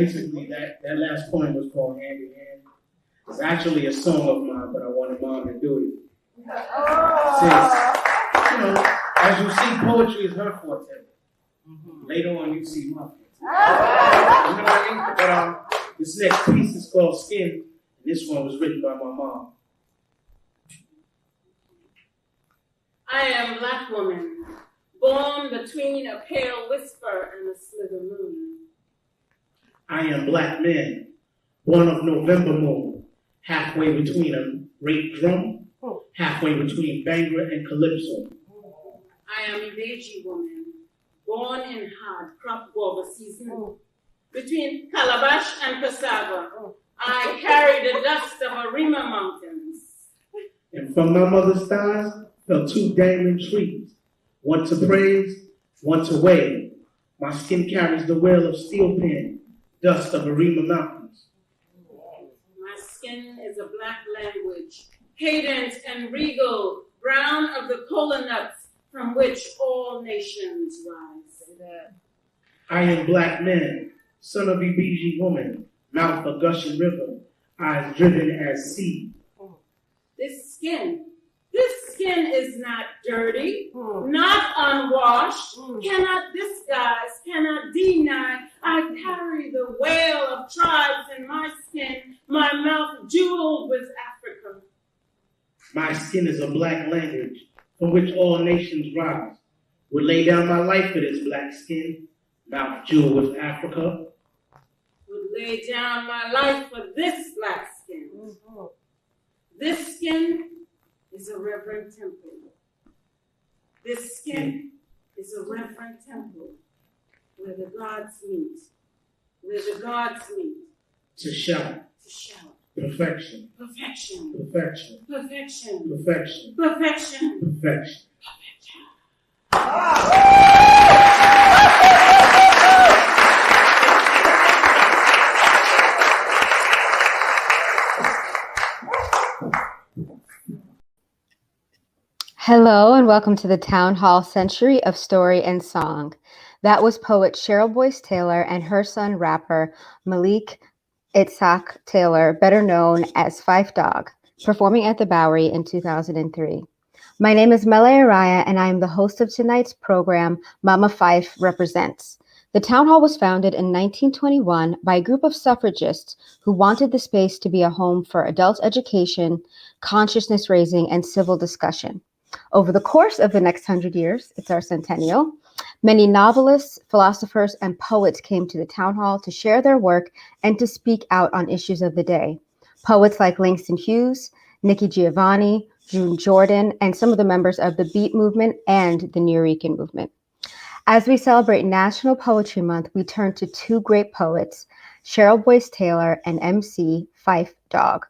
basically, that last poem was called Hand in Hand. It's actually a song of mine, but I wanted Mom to do it. Since, as you see, poetry is her forte. Later on, you see mine. You know what I mean? But this next piece is called Skin, and this one was written by my mom. I am a black woman, born between a pale whisper and a slither moon. I am black man, born of November moon, halfway between a rape drum, halfway between Bangor and Calypso. I am a Beji woman, born in hard crop guava season. Between Calabash and Cassava, I carry the dust of Arima mountains. And from my mother's thighs fell two dangling trees, one to praise, one to wave. My skin carries the wail of steel pen, dust of Arima mountains. My skin is a black language, cadent and regal, brown of the cola nuts from which all nations rise. I am black man, son of Ibiji woman, mouth of gushing river, eyes driven as sea. This skin is not dirty, not unwashed, cannot disguise, cannot deny. I carry the wail of tribes in my skin, my mouth jeweled with Africa. My skin is a black language from which all nations rise. Would lay down my life for this black skin, mouth jeweled with Africa. Would lay down my life for this black skin. This skin is a reverent temple. This skin is a reverent temple where the gods meet. Where the gods meet. To shout. To shout. Perfection. Perfection. Perfection. Perfection. Perfection. Perfection. Perfection. Hello and welcome to the Town Hall Century of Story and Song. That was poet Cheryl Boyce-Taylor and her son rapper Malik Itzhak Taylor, better known as Phife Dawg, performing at the Bowery in 2003. My name is Mele Araya and I am the host of tonight's program, Mama Phife Represents. The Town Hall was founded in 1921 by a group of suffragists who wanted the space to be a home for adult education, consciousness raising, and civil discussion. Over the course of the next 100 years, it's our centennial, many novelists, philosophers, and poets came to the Town Hall to share their work and to speak out on issues of the day. Poets like Langston Hughes, Nikki Giovanni, June Jordan, and some of the members of the Beat movement and the Nuyorican movement. As we celebrate National Poetry Month, we turn to two great poets, Cheryl Boyce-Taylor and MC Phife Dawg.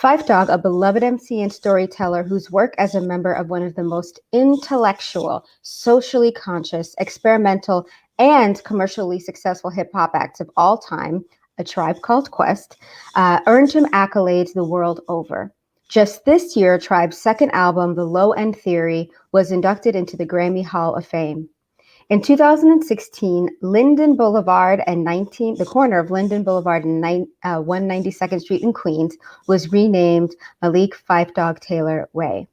Phife Dawg, a beloved MC and storyteller whose work as a member of one of the most intellectual, socially conscious, experimental, and commercially successful hip-hop acts of all time, A Tribe Called Quest, earned him accolades the world over. Just this year, Tribe's second album, The Low End Theory, was inducted into the Grammy Hall of Fame. In 2016, Linden Boulevard and the corner of Linden Boulevard and 192nd Street in Queens was renamed Malik Phife Dawg Taylor Way.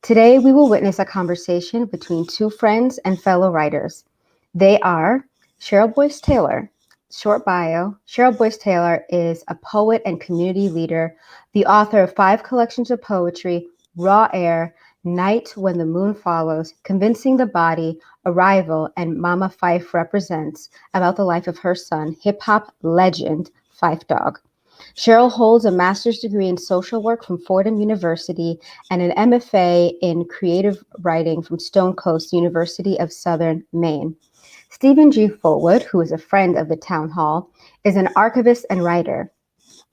Today, we will witness a conversation between two friends and fellow writers. They are Cheryl Boyce-Taylor. Short bio, Cheryl Boyce-Taylor is a poet and community leader, the author of 5 collections of poetry, Raw Air, Night When the Moon Follows, Convincing the Body, Arrival, and Mama Phife Represents, about the life of her son, hip-hop legend Phife Dawg. Cheryl holds a master's degree in social work from Fordham University and an MFA in creative writing from Stone Coast University of Southern Maine. Stephen G. Fullwood, who is a friend of the Town Hall, is an archivist and writer.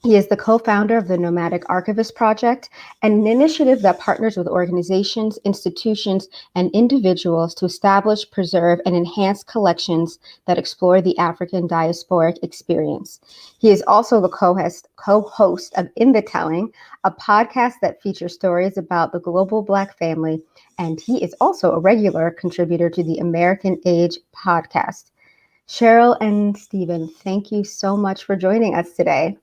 He is the co-founder of the Nomadic Archivist Project, an initiative that partners with organizations, institutions, and individuals to establish, preserve, and enhance collections that explore the African diasporic experience. He is also the co-host of In the Telling, a podcast that features stories about the global Black family, and he is also a regular contributor to the American Age podcast. Cheryl and Stephen, thank you so much for joining us today.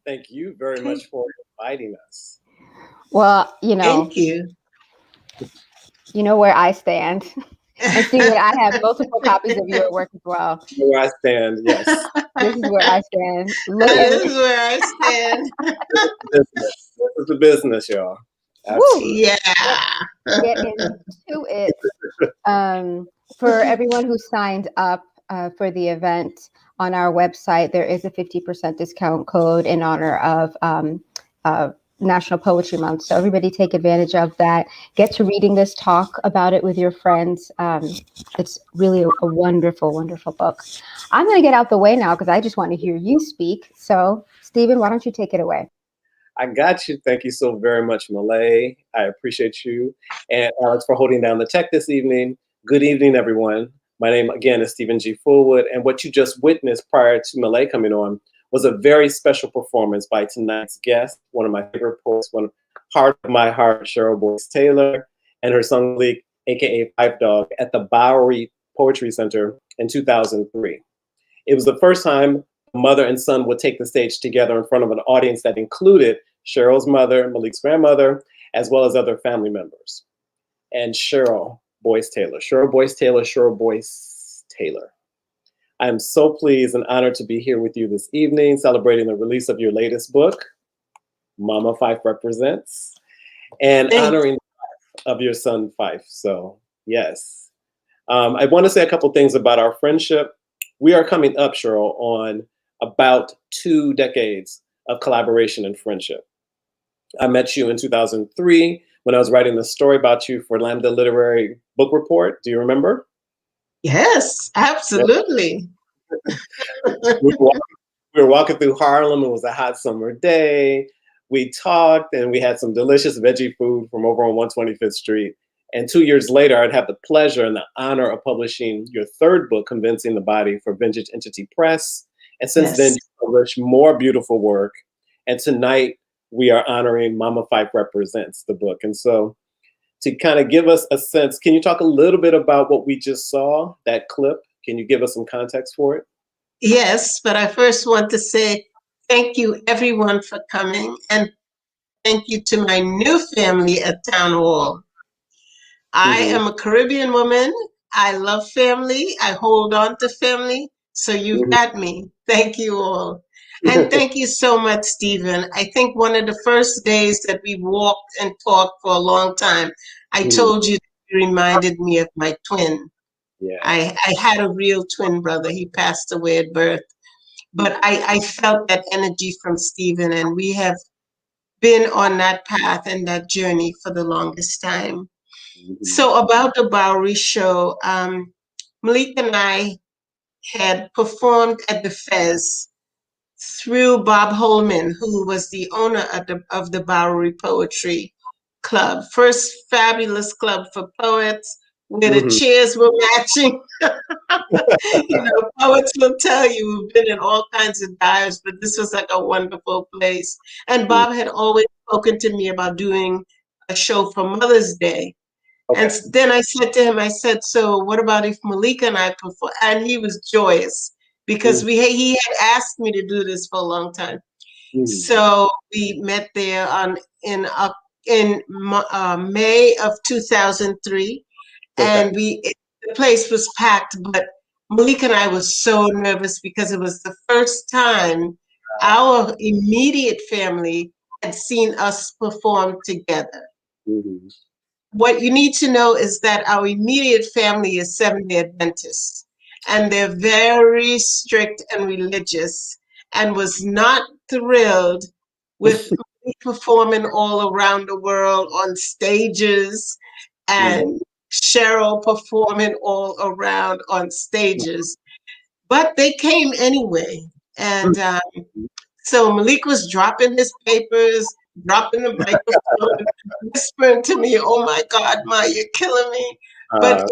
Thank you very much for inviting us. Well, Thank you. You know where I stand. And Stephen, I have multiple copies of your work as well. Where I stand, yes. This is where I stand. This is where I stand. This is the business, y'all. Absolutely. Yeah. Get into it. For everyone who signed up for the event on our website, there is a 50% discount code in honor of National Poetry Month. So everybody take advantage of that. Get to reading this, talk about it with your friends. It's really a wonderful, wonderful book. I'm going to get out the way now because I just want to hear you speak. So, Stephen, why don't you take it away? I got you. Thank you so very much, Malay. I appreciate you. And Alex for holding down the tech this evening. Good evening, everyone. My name, again, is Stephen G. Fullwood. And what you just witnessed prior to Malay coming on was a very special performance by tonight's guest, one of my favorite poets, one heart of my heart, Cheryl Boyce-Taylor, and her son, Malik, aka Phife Dawg, at the Bowery Poetry Center in 2003. It was the first time mother and son would take the stage together in front of an audience that included Cheryl's mother, Malik's grandmother, as well as other family members. And Cheryl Boyce-Taylor, Cheryl Boyce-Taylor, Cheryl Boyce-Taylor. I am so pleased and honored to be here with you this evening, celebrating the release of your latest book, Mama Phife Represents, and honoring the life of your son, Phife. So, yes. I want to say a couple things about our friendship. We are coming up, Cheryl, on about 2 decades of collaboration and friendship. I met you in 2003 when I was writing the story about you for Lambda Literary Book Report. Do you remember? Yes, absolutely. We were walking through Harlem. It was a hot summer day. We talked and we had some delicious veggie food from over on 125th Street. And 2 years later, I'd have the pleasure and the honor of publishing your third book, Convincing the Body, for Vintage Entity Press. And since then, you published more beautiful work. And tonight, we are honoring Mama Phife Represents, the book. And so to kind of give us a sense, can you talk a little bit about what we just saw, that clip? Can you give us some context for it? Yes, but I first want to say thank you, everyone, for coming. And thank you to my new family at Town Hall. I am a Caribbean woman. I love family. I hold on to family. So you've got me. Thank you all. And thank you so much, Stephen. I think one of the first days that we walked and talked for a long time, I told you you reminded me of my twin. Yeah. I had a real twin brother. He passed away at birth. But I felt that energy from Stephen, and we have been on that path and that journey for the longest time. So about the Bowery show, Malik and I had performed at the Fez through Bob Holman, who was the owner of the Bowery Poetry Club. First fabulous club for poets where the chairs were matching. Poets will tell you we've been in all kinds of dives, but this was like a wonderful place. And Bob had always spoken to me about doing a show for Mother's Day. Okay. And then I said to him, I said, so what about if Malika and I perform? And he was joyous because he had asked me to do this for a long time. So we met there in May of 2003. And the place was packed, but Malika and I were so nervous because it was the first time our immediate family had seen us perform together. What you need to know is that our immediate family is Seventh-day Adventists, and they're very strict and religious, and was not thrilled with me performing all around the world on stages and Cheryl performing all around on stages. But they came anyway. And so Malik was dropping his papers, dropping the microphone, whispering to me, oh my God, Ma, you're killing me. But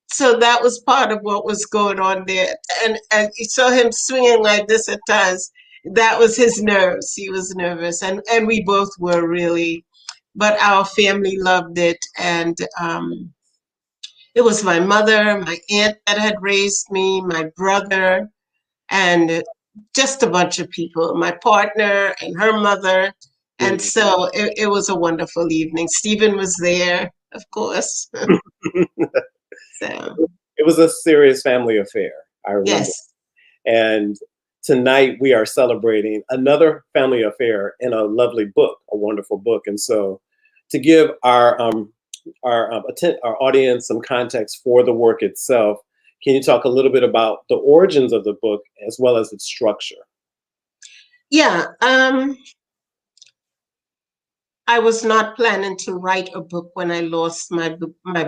so that was part of what was going on there. And you saw him swinging like this at times. That was his nerves. He was nervous. And we both were really, but our family loved it. And It was my mother, my aunt that had raised me, my brother, and just a bunch of people, my partner and her mother. And so it was a wonderful evening. Stephen was there, of course. So, it was a serious family affair, I remember. yes. And tonight we are celebrating another family affair in a lovely book, a wonderful book. And so to give our audience some context for the work itself, can you talk a little bit about the origins of the book as well as its structure? Yeah. I was not planning to write a book when I lost my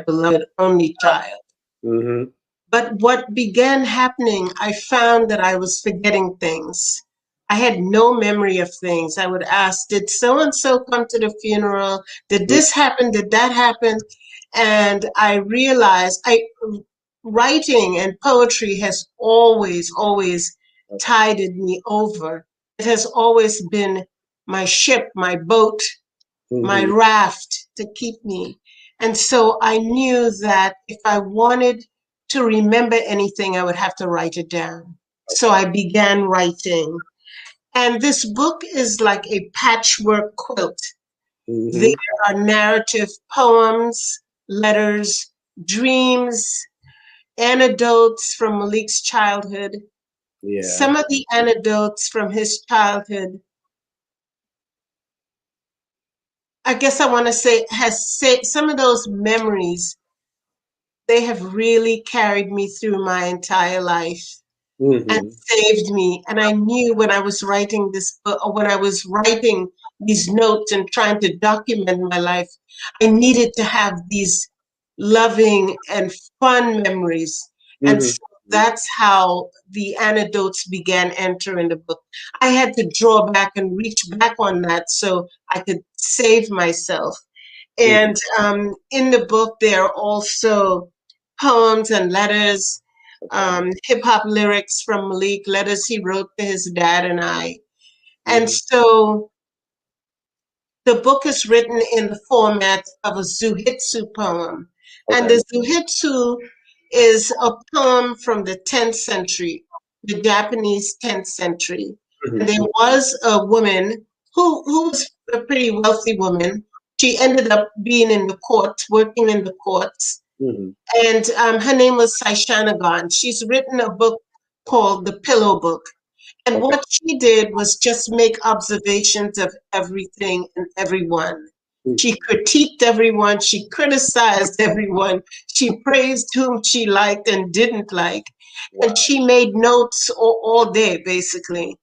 beloved only child. Mm-hmm. But what began happening, I found that I was forgetting things. I had no memory of things. I would ask, did so-and-so come to the funeral? Did this happen? Did that happen? And I realized writing and poetry has always tided me over. It has always been my ship, my boat, my raft to keep me. And so I knew that if I wanted to remember anything, I would have to write it down. So I began writing. And this book is like a patchwork quilt. There are narrative poems, letters, dreams, anecdotes from Malik's childhood. Yeah. Some of the anecdotes from his childhood, I guess I want to say, some of those memories, they have really carried me through my entire life and saved me. And I knew when I was writing this book, or when I was writing these notes and trying to document my life, I needed to have these loving and fun memories. And so that's how the anecdotes began entering the book. I had to draw back and reach back on that so I could save myself. And in the book, there are also poems and letters, hip hop lyrics from Malik, letters he wrote to his dad and I. And so the book is written in the format of a Zuhitsu poem. And the Zuhitsu is a poem from the 10th century, the Japanese 10th century. And there was a woman who was a pretty wealthy woman. She ended up being in the courts, working in the courts. And her name was Saishanagon. She's written a book called The Pillow Book. And what she did was just make observations of everything and everyone. She critiqued everyone. She criticized everyone. She praised whom she liked and didn't like. And she made notes all day, basically.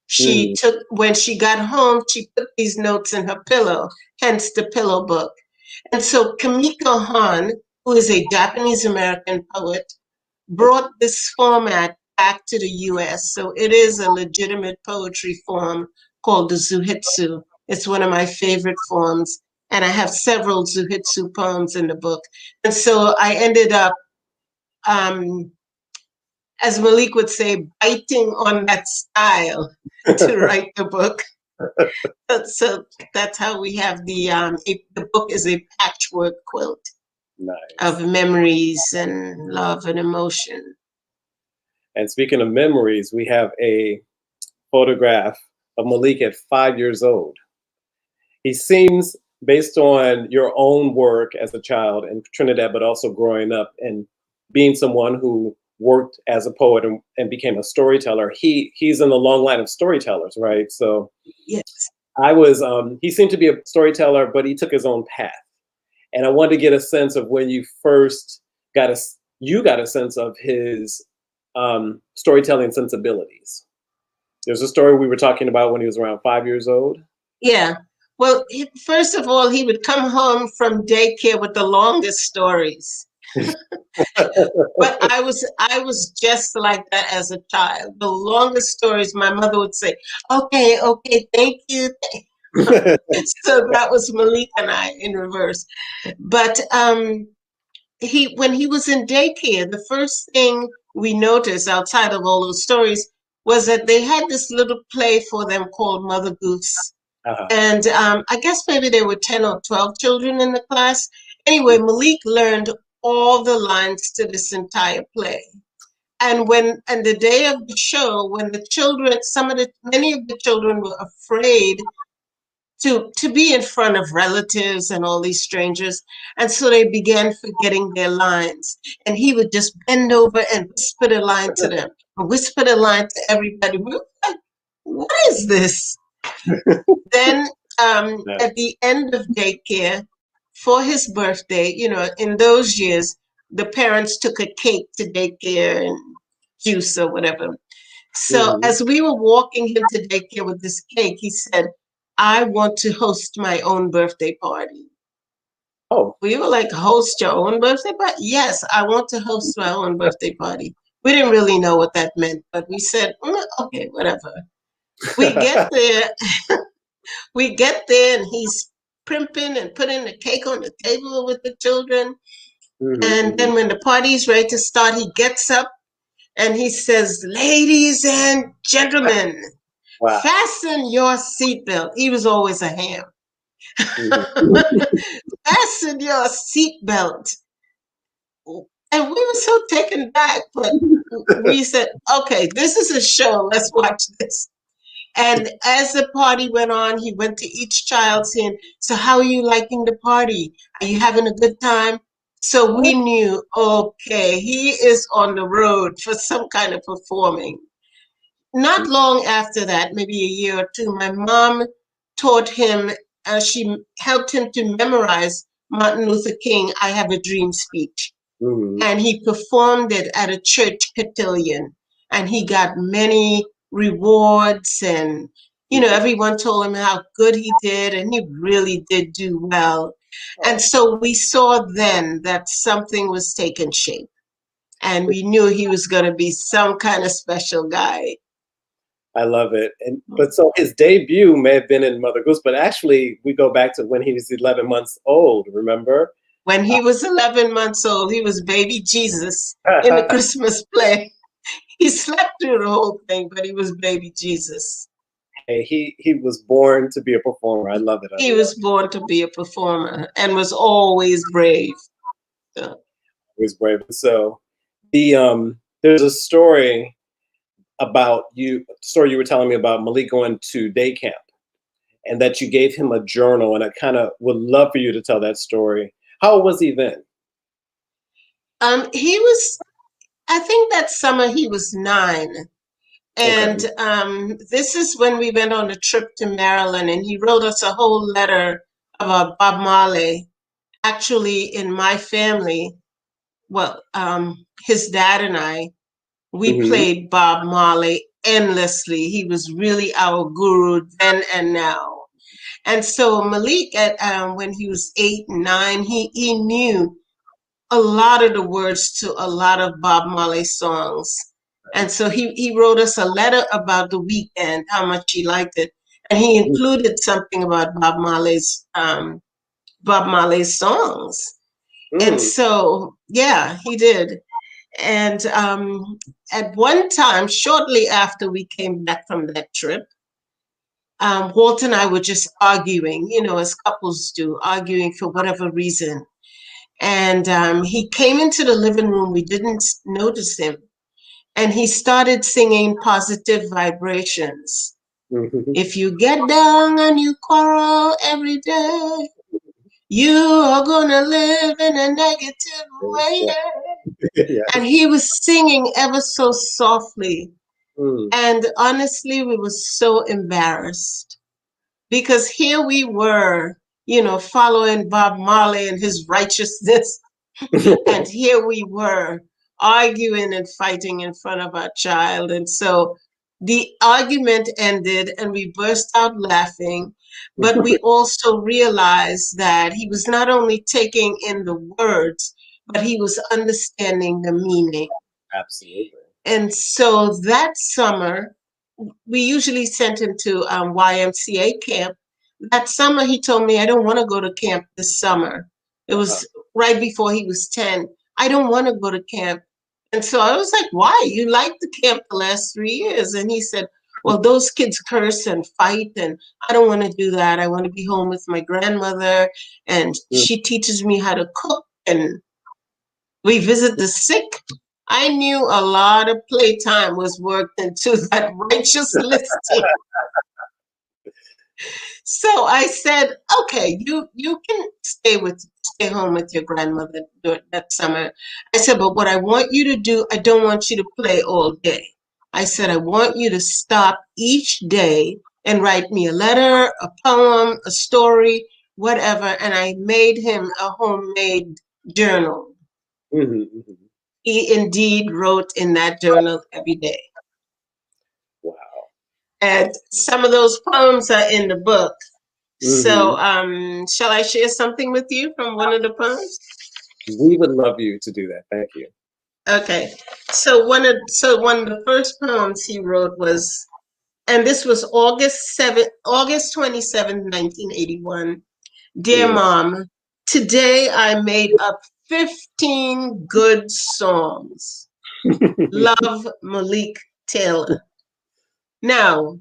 She took, when she got home, she put these notes in her pillow, hence the Pillow Book. And so Kamiko Han, who is a Japanese American poet, brought this format back to the US. So it is a legitimate poetry form called the Zuhitsu. It's one of my favorite forms. And I have several Zuhitsu poems in the book. And so I ended up, as Malik would say, biting on that style to write the book. So that's how we have the book is a patchwork quilt of memories and love and emotion. And speaking of memories, we have a photograph of Malik at 5 years old. He seems, based on your own work as a child in Trinidad, but also growing up and being someone who worked as a poet and became a storyteller, he's in the long line of storytellers, right? So yes, he seemed to be a storyteller, but he took his own path. And I wanted to get a sense of when you first got a sense of his storytelling sensibilities. There's a story we were talking about when he was around 5 years old. Yeah. Well, first of all, he would come home from daycare with the longest stories. But I was just like that as a child. The longest stories, my mother would say, okay, thank you. So that was Malik and I in reverse. But when he was in daycare, the first thing we noticed outside of all those stories was that they had this little play for them called Mother Goose. And I guess maybe there were 10 or 12 children in the class. Anyway, Malik learned all the lines to this entire play. And the day of the show, when the children, many of the children were afraid to be in front of relatives and all these strangers. And so they began forgetting their lines. And he would just bend over and whisper the line to them, or whisper the line to everybody. We were like, what is this? Then at the end of daycare, for his birthday, in those years, the parents took a cake to daycare and juice or whatever. So as we were walking him to daycare with this cake, he said, I want to host my own birthday party. Oh. We were like, host your own birthday party? Yes, I want to host my own birthday party. We didn't really know what that meant, but we said, okay, whatever. We get there. We get there, and he's primping and putting the cake on the table with the children. And then when the party's ready to start, he gets up and he says, ladies and gentlemen, fasten your seatbelt. He was always a ham. Fasten your seatbelt. And we were so taken back, but we said, okay, this is a show. Let's watch this. And as the party went on, he went to each child saying, so how are you liking the party? Are you having a good time? So we knew, okay, he is on the road for some kind of performing. Not long after that, maybe a year or two, my mom taught him, she helped him to memorize Martin Luther King, I Have a Dream speech. And he performed it at a church cotillion. And he got many rewards, and everyone told him how good he did, and he really did do well. And so we saw then that something was taking shape, and we knew he was going to be some kind of special guy. I love it. But so his debut may have been in Mother Goose, but actually we go back to when he was 11 months old, remember? When he was 11 months old, he was baby Jesus in the Christmas play. He slept through the whole thing, but he was baby Jesus. Hey, he was born to be a performer. I love it. He was born to be a performer and was always brave. So. Always brave. So there's a story about you were telling me about Malik going to day camp, and that you gave him a journal, and I kind of would love for you to tell that story. How old was he then? He was, I think that summer he was 9. And this is when we went on a trip to Maryland, and he wrote us a whole letter about Bob Marley. Actually, in my family, well, his dad and I, we played Bob Marley endlessly. He was really our guru then and now. And so Malik, when he was 8 and 9, he knew a lot of the words to a lot of Bob Marley songs. And so he wrote us a letter about the weekend, how much he liked it. And he included something about Bob Marley's songs. And so, yeah, he did. And at one time, shortly after we came back from that trip, Walt and I were just arguing, as couples do, arguing for whatever reason. And he came into the living room. We didn't notice him. And he started singing Positive Vibrations. If you get down and you quarrel every day, you are going to live in a negative way. And he was singing ever so softly. And honestly, we were so embarrassed, because here we were, following Bob Marley and his righteousness. And here we were arguing and fighting in front of our child. And so the argument ended and we burst out laughing, but we also realized that he was not only taking in the words, but he was understanding the meaning. Absolutely. And so that summer, we usually sent him to YMCA camp. That summer, he told me, I don't want to go to camp this summer. It was right before he was 10. I don't want to go to camp. And so I was like, why? You liked the camp the last 3 years. And he said, well, those kids curse and fight, and I don't want to do that. I want to be home with my grandmother, and she teaches me how to cook. And We visit the sick. I knew a lot of playtime was worked into that righteous listing. So I said, okay, you can stay home with your grandmother during that summer. I said, but what I want you to do, I don't want you to play all day. I said, I want you to stop each day and write me a letter, a poem, a story, whatever. And I made him a homemade journal. He indeed wrote in that journal every day. Wow. And some of those poems are in the book. So shall I share something with you from one of the poems? We would love you to do that. Thank you. Okay. So one of the first poems he wrote was, and this was August 27th, 1981. Dear Mom, today I made up 15 good songs. Love, Malik Taylor. Now,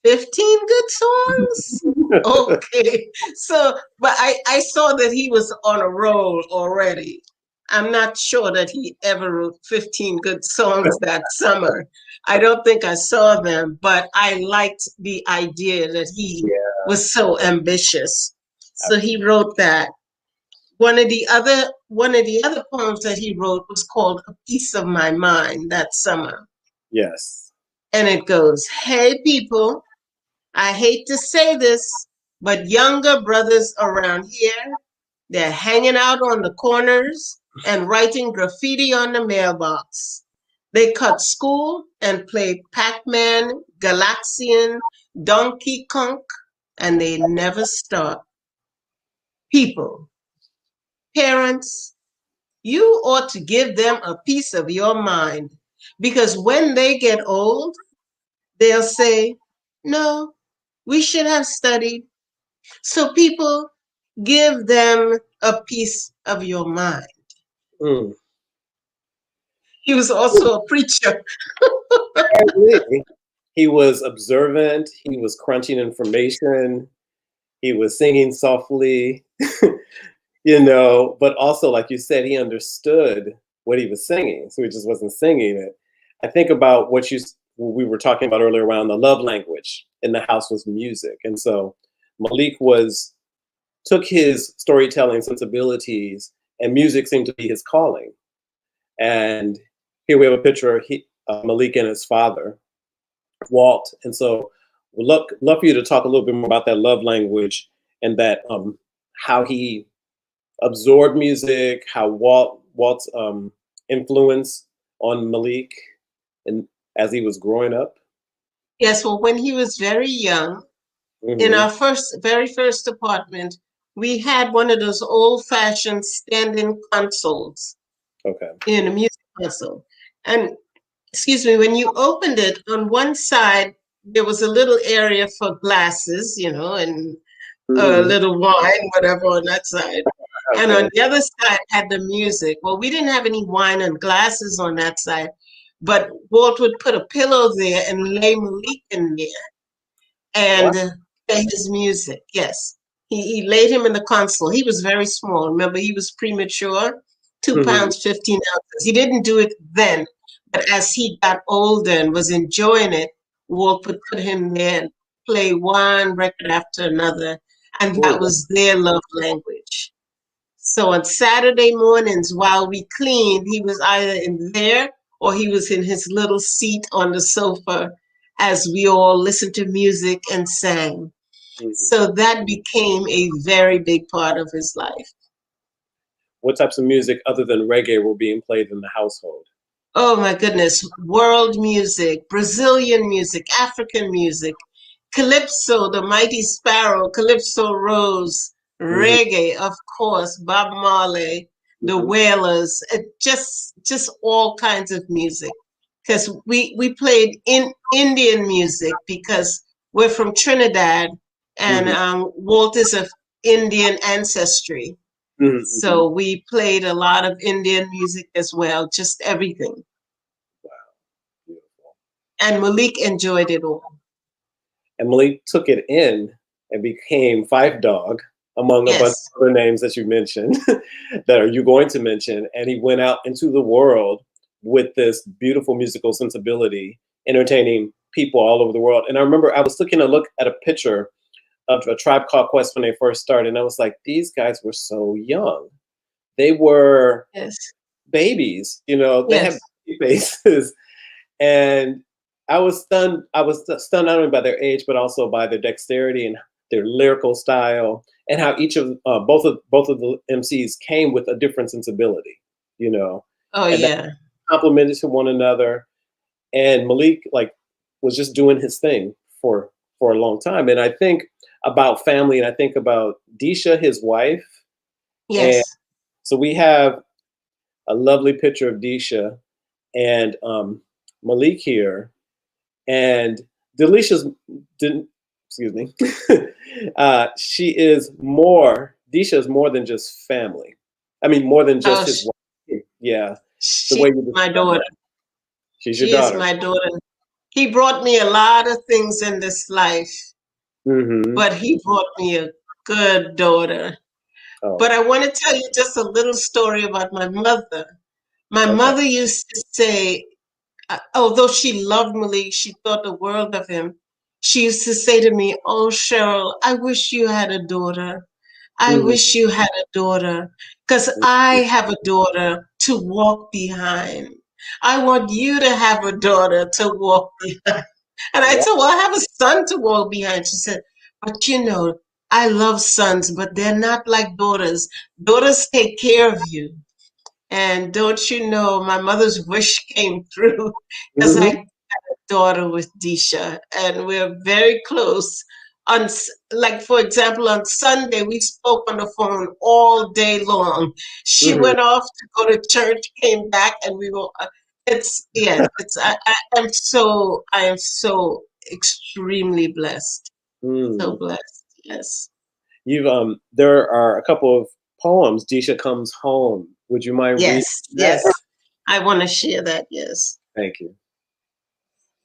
15 good songs? Okay. So, but I saw that he was on a roll already. I'm not sure that he ever wrote 15 good songs that summer. I don't think I saw them, but I liked the idea that he was so ambitious. So he wrote that. One of the other poems that he wrote was called A Piece of My Mind that summer. Yes. And it goes, hey people, I hate to say this, but younger brothers around here, they're hanging out on the corners and writing graffiti on the mailbox. They cut school and play Pac-Man, Galaxian, Donkey Kong, and they never stop. People, parents, you ought to give them a piece of your mind, because when they get old, they'll say, no, we should have studied. So people, give them a piece of your mind. He was also a preacher. He was observant. He was crunching information. He was singing softly, but also, like you said, he understood what he was singing. So he just wasn't singing it. I think about what we were talking about earlier around the love language in the house was music. And so Malik took his storytelling sensibilities, and music seemed to be his calling. And here we have a picture of Malik and his father, Walt. And so we'd love for you to talk a little bit more about that love language and that how he absorbed music, how Walt's influence on Malik and as he was growing up. Yes, well, when he was very young, in our very first apartment, we had one of those old-fashioned standing consoles. Okay. In a music console. And excuse me, when you opened it, on one side, there was a little area for glasses, and a little wine, whatever on that side. Okay. And on the other side had the music. Well, we didn't have any wine and glasses on that side, but Walt would put a pillow there and lay Malik in there and play his music. Yes. He laid him in the console. He was very small. Remember, he was premature, 2 pounds, 15 ounces. He didn't do it then, but as he got older and was enjoying it, Walt would put him there and play one record after another, and that was their love language. So on Saturday mornings while we cleaned, he was either in there or he was in his little seat on the sofa as we all listened to music and sang. So that became a very big part of his life. What types of music other than reggae were being played in the household? Oh my goodness, world music, Brazilian music, African music, Calypso, the Mighty Sparrow, Calypso Rose, reggae, of course, Bob Marley, the Wailers, just all kinds of music. Because we played Indian music because we're from Trinidad and Walt is of Indian ancestry. So we played a lot of Indian music as well, just everything. Wow, beautiful. And Malik enjoyed it all. And Malik took it in and became Phife Dawg among a bunch Yes. of other names that you mentioned, that are you going to mention. And he went out into the world with this beautiful musical sensibility, entertaining people all over the world. And I remember I was looking to look at a picture of A Tribe Called Quest when they first started, and I was like, these guys were so young. They were Yes. babies, you know, they Yes. had baby faces. And I was stunned. I was stunned not only by their age, but also by their dexterity and their lyrical style, and how each of both of the MCs came with a different sensibility, you know, Oh, and that yeah. complemented to one another. And Malik was just doing his thing for a long time. And I think about family, and I think about Disha, his wife, and Yes. so we have a lovely picture of Disha and Malik here, and Delisha's didn't. Excuse me. She is more. Disha is more than just family. I mean, more than Oh, just his wife. Yeah, the she's way you my describe daughter. that. She's your She is daughter. my daughter. He brought me a lot of things in this life, Mm-hmm. but he brought me a good daughter. But Oh, I want to tell you just a little story about my mother. My okay. mother used to say, although she loved Malik, she thought the world of him. She used to say to me, "Oh, Cheryl, I wish you had a daughter. I Mm-hmm. wish you had a daughter, because I have a daughter to walk behind. I want you to have a daughter to walk behind." And I Wow. said, "Well, I have a son to walk behind." She said, "But you know, I love sons, but they're not like daughters. Daughters take care of you." And don't you know, my mother's wish came true because I Mm-hmm. had a daughter with Disha, and we're very close. Like, for example, on Sunday, we spoke on the phone all day long. She Mm-hmm. went off to go to church, came back, and we were. I am so extremely blessed. So Mm. blessed. Yes. You've there are a couple of poems. Disha Comes Home. Would you mind reading Yes. that? Yes. I want to share that. Yes. Thank you.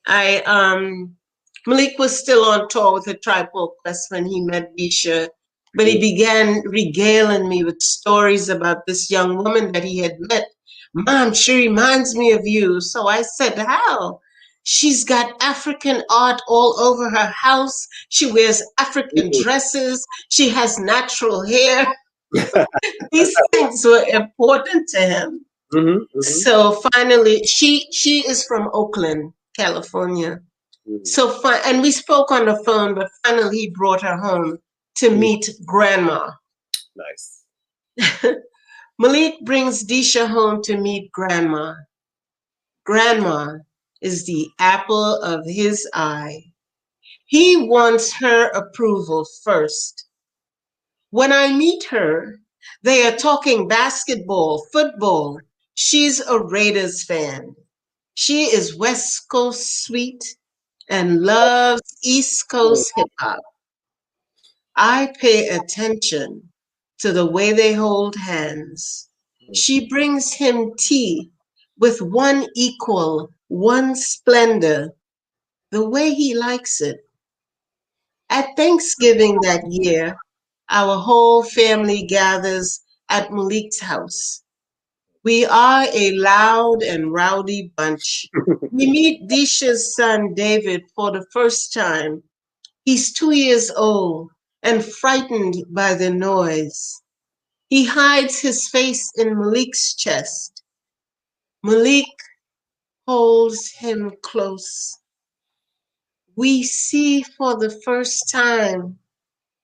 I Malik was still on tour with the Tribe Called Quest when he met Disha, but he Mm. began regaling me with stories about this young woman that he had met. "Mom, she reminds me of you." So I said, "How?" "She's got African art all over her house. She wears African Mm. dresses. She has natural hair." These things were important to him. Mm-hmm. Mm-hmm. So finally, she is from Oakland, California. Mm-hmm. So and we spoke on the phone, but finally he brought her home to Mm. meet Grandma. Nice. Malik brings Disha home to meet Grandma. Grandma is the apple of his eye. He wants her approval first. When I meet her, they are talking basketball, football. She's a Raiders fan. She is West Coast sweet and loves East Mm. Coast hip hop. I pay attention to the way they hold hands. She brings him tea with one equal, one splendor, the way he likes it. At Thanksgiving that year, our whole family gathers at Malik's house. We are a loud and rowdy bunch. We meet Disha's son David for the first time. He's 2 years old and frightened by the noise. He hides his face in Malik's chest. Malik holds him close. We see for the first time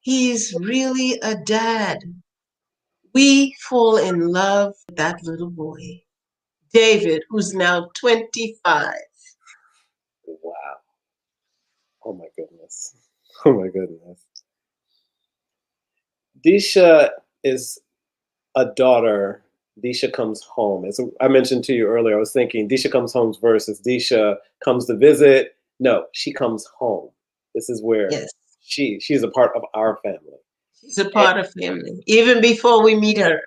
he's really a dad. We fall in love with that little boy, David, who's now 25. Wow. Oh my goodness. Oh my goodness. Disha is a daughter. Disha comes home. As I mentioned to you earlier, I was thinking Disha comes home versus Disha comes to visit. No, she comes home. This is where Yes, she's a part of our family. she's a part of family, even before we meet her.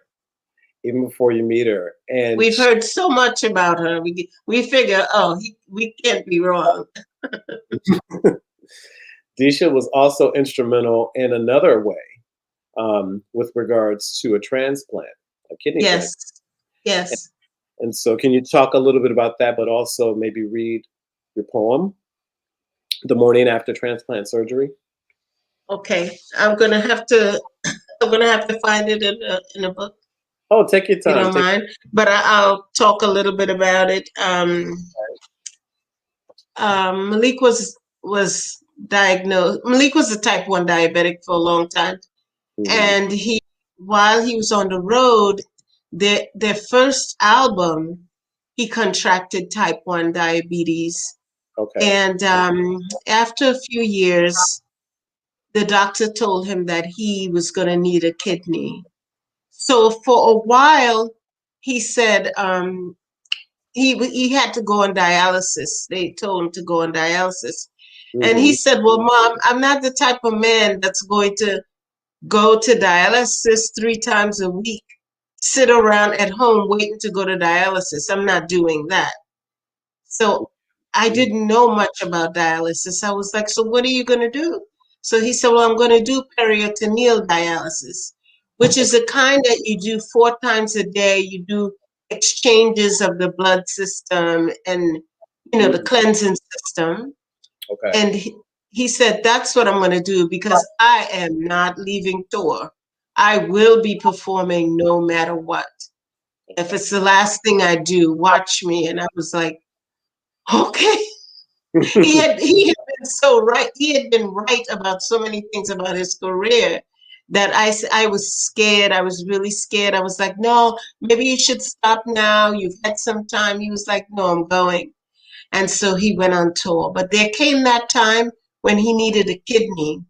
Even before you meet her. And We've heard so much about her. We figure, oh, we can't be wrong. Disha was also instrumental in another way. with regards to a transplant, a kidney transplant. Yes. And so can you talk a little bit about that, but also maybe read your poem, The Morning After Transplant Surgery? Okay, I'm gonna have to find it in a book. Oh, take your time. You don't mind, but I'll talk a little bit about it. Malik was diagnosed. Malik was a type 1 diabetic for a long time, and while he was on the road, their first album, he contracted type 1 diabetes. Okay. And after a few years, the doctor told him that he was going to need a kidney. So for a while, he said he had to go on dialysis. They told him to go on dialysis. And he said, well, Mom, I'm not the type of man that's going to go to dialysis 3 times a week, sit around at home waiting to go to dialysis. I'm not doing that. So I didn't know much about dialysis. I was like, so what are you going to do? So he said, well, I'm going to do peritoneal dialysis, which is the kind that you do 4 times a day. You do exchanges of the blood system and, the cleansing system. Okay. And he said, that's what I'm going to do because I am not leaving tour. I will be performing no matter what. If it's the last thing I do, watch me. And I was like, okay. He had been so right. He had been right about so many things about his career that I was scared. I was really scared. I was like, no, maybe you should stop now. You've had some time. He was like, no, I'm going. And so he went on tour. But there came that time when he needed a kidney.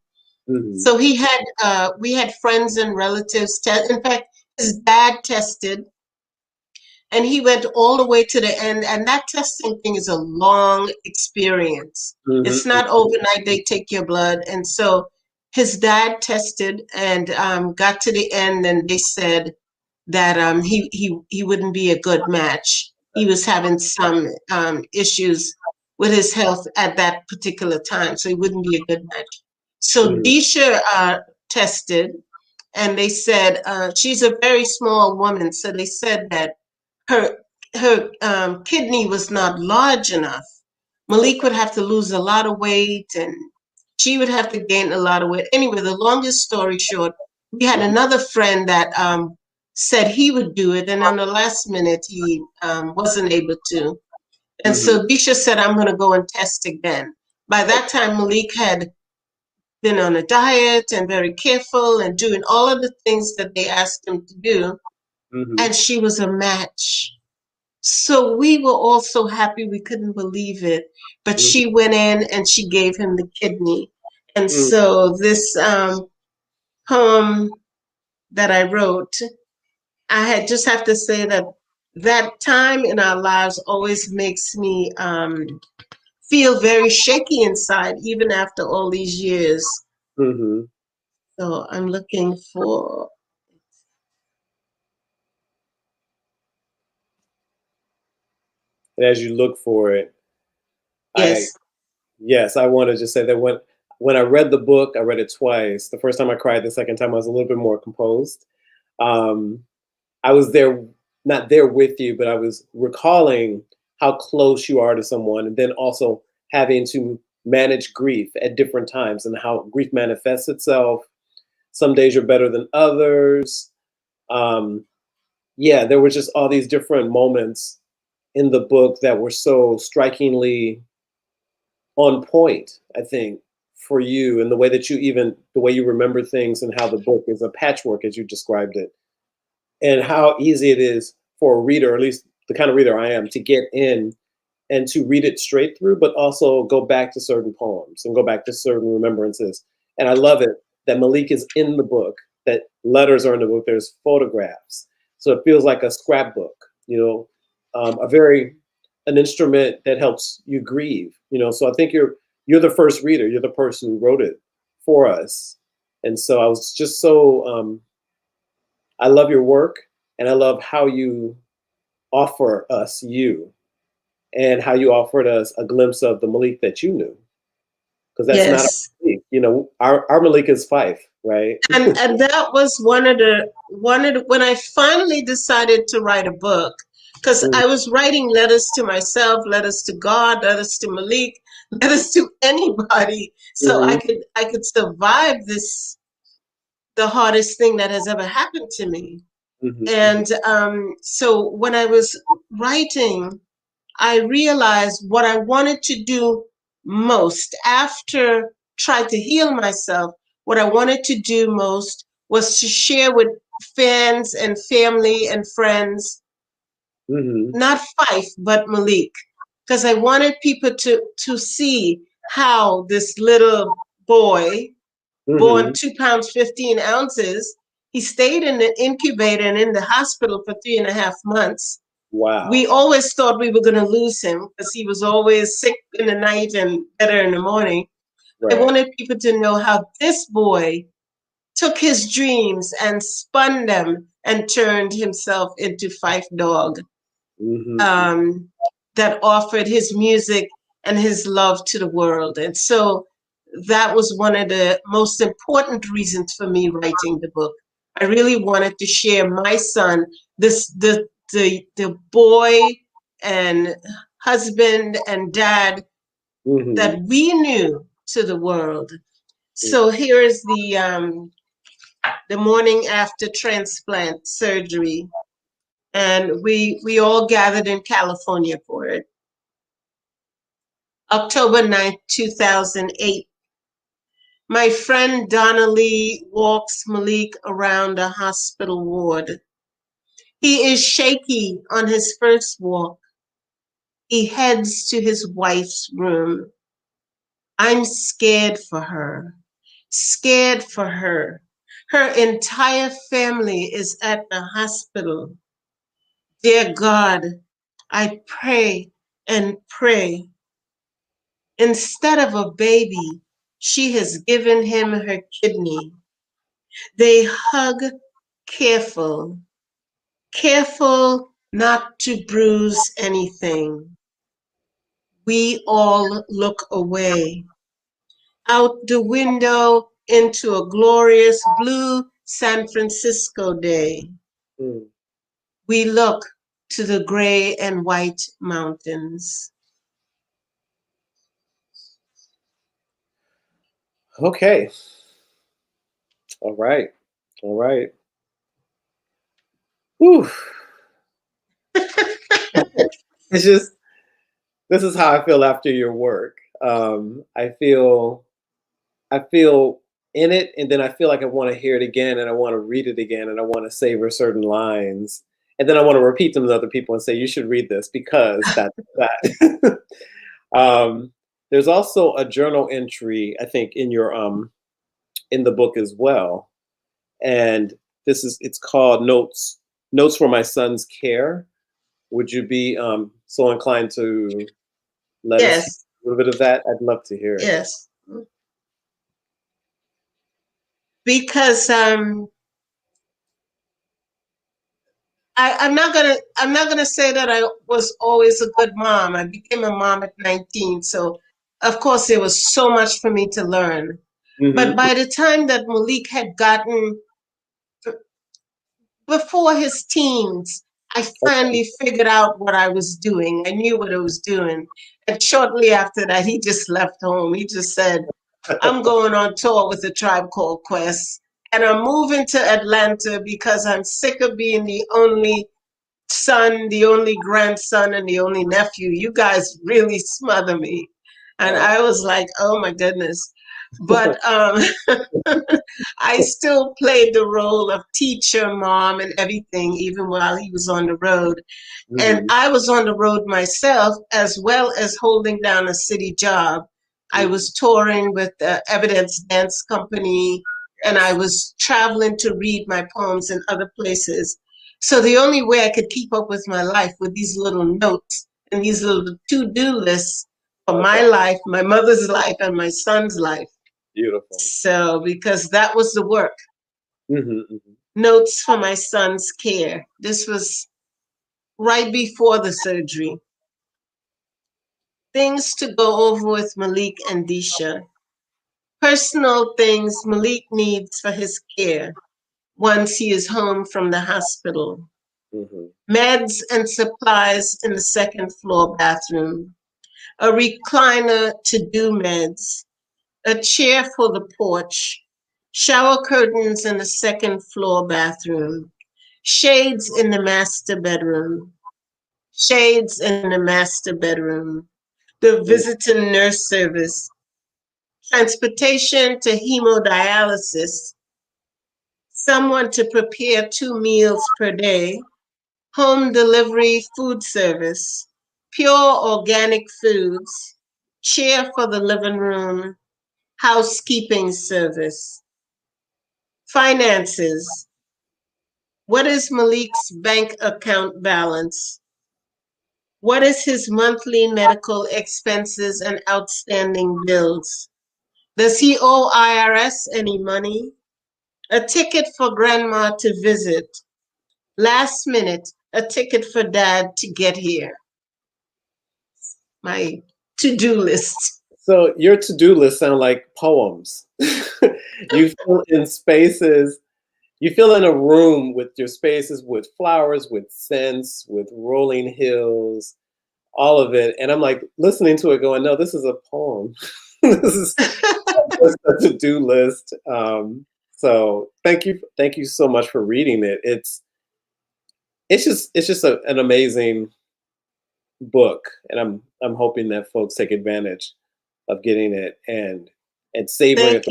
So we had friends and relatives test. In fact, his dad tested. And he went all the way to the end. And that testing thing is a long experience. It's not overnight. They take your blood. And so his dad tested and got to the end. And they said that he wouldn't be a good match. He was having some issues with his health at that particular time. So he wouldn't be a good match. So Disha tested. And they said, she's a very small woman. So they said that her kidney was not large enough. Malik would have to lose a lot of weight and she would have to gain a lot of weight. Anyway, the longest story short, we had another friend that said he would do it. And on the last minute, he wasn't able to. And so Bisha said, I'm going to go and test again. By that time, Malik had been on a diet and very careful and doing all of the things that they asked him to do. And she was a match. So we were all so happy, we couldn't believe it. But she went in and she gave him the kidney. And so this poem that I wrote, I just have to say that time in our lives always makes me feel very shaky inside, even after all these years. So I'm looking for. And as you look for it, Yes. I want to just say that when I read the book, I read it twice. The first time I cried, the second time I was a little bit more composed. I was not there with you, but I was recalling how close you are to someone, and then also having to manage grief at different times and how grief manifests itself. Some days you're better than others. There were just all these different moments in the book that were so strikingly on point, I think, for you, and the way that the way you remember things, and how the book is a patchwork, as you described it, and how easy it is for a reader, or at least the kind of reader I am, to get in and to read it straight through, but also go back to certain poems and go back to certain remembrances. And I love it that Malik is in the book, that letters are in the book, there's photographs. So it feels like a scrapbook, an instrument that helps you grieve, So I think you're the first reader, you're the person who wrote it for us. And so I was just so, I love your work, and I love how you offer us you, and how you offered us a glimpse of the Malik that you knew. Because that's not our Malik. Our Malik is Phife. Right. And that was one of the when I finally decided to write a book, because I was writing letters to myself, letters to God, letters to Malik, letters to anybody, so I could survive this, the hardest thing that has ever happened to me. And so when I was writing, I realized what I wanted to do most after trying to heal myself. What I wanted to do most was to share with fans and family and friends, not Phife, but Malik, because I wanted people to see how this little boy, born 2 pounds 15 ounces, he stayed in the incubator and in the hospital for 3.5 months. Wow. We always thought we were going to lose him because he was always sick in the night and better in the morning. Right. I wanted people to know how this boy took his dreams and spun them and turned himself into Phife Dawg, that offered his music and his love to the world. And so that was one of the most important reasons for me writing the book. I really wanted to share my son, the boy and husband and dad that we knew, to the world. So here is the morning after transplant surgery, and we all gathered in California for it. October 9th, 2008. My friend Donnelly walks Malik around a hospital ward. He is shaky on his first walk. He heads to his wife's room. I'm scared for her. Scared for her. Her entire family is at the hospital. Dear God, I pray and pray. Instead of a baby, she has given him her kidney. They hug, careful, careful not to bruise anything. We all look away. Out the window into a glorious blue San Francisco day. We look to the gray and white mountains. Okay. All right. All right. Whew. It's just, this is how I feel after your work. I feel in it, and then I feel like I want to hear it again, and I want to read it again, and I want to savor certain lines, and then I want to repeat them to other people and say, you should read this because that. There's also a journal entry, I think, in your in the book as well, and it's called Notes for My Son's Care. Would you be so inclined to let us hear a little bit of that? I'd love to hear it. Yes. Because I'm not gonna say that I was always a good mom. I became a mom at 19, so of course there was so much for me to learn. But by the time that Malik had gotten before his teens, I finally figured out what I was doing. I knew what I was doing. And shortly after that, he just left home. He just said, I'm going on tour with a Tribe Called Quest. And I'm moving to Atlanta because I'm sick of being the only son, the only grandson, and the only nephew. You guys really smother me. And I was like, oh my goodness. But I still played the role of teacher, mom, and everything, even while he was on the road. And I was on the road myself, as well as holding down a city job. I was touring with the Evidence Dance Company, and I was traveling to read my poems in other places. So the only way I could keep up with my life were these little notes and these little to-do lists for my life, my mother's life, and my son's life. Beautiful. So, because that was the work. Notes for my son's care. This was right before the surgery. Things to go over with Malik and Disha. personal things Malik needs for his care once he is home from the hospital. Meds and supplies in the second floor bathroom, a recliner to do meds, a chair for the porch, shower curtains in the second floor bathroom, shades in the master bedroom, shades in the master bedroom, the visiting nurse service, transportation to hemodialysis, someone to prepare 2 meals per day, home delivery food service, pure organic foods, chair for the living room, housekeeping service. Finances. What is Malik's bank account balance? What is his monthly medical expenses and outstanding bills? Does he owe IRS any money? A ticket for grandma to visit. Last minute, a ticket for dad to get here. My to-do list. So your to-do list sound like poems. You fill in spaces. You fill in a room with your spaces with flowers, with scents, with rolling hills, all of it. And I'm like listening to it going, no, this is a poem. This is a to-do list. So thank you so much for reading it. It's just an amazing book, and I'm hoping that folks take advantage of getting it and savoring it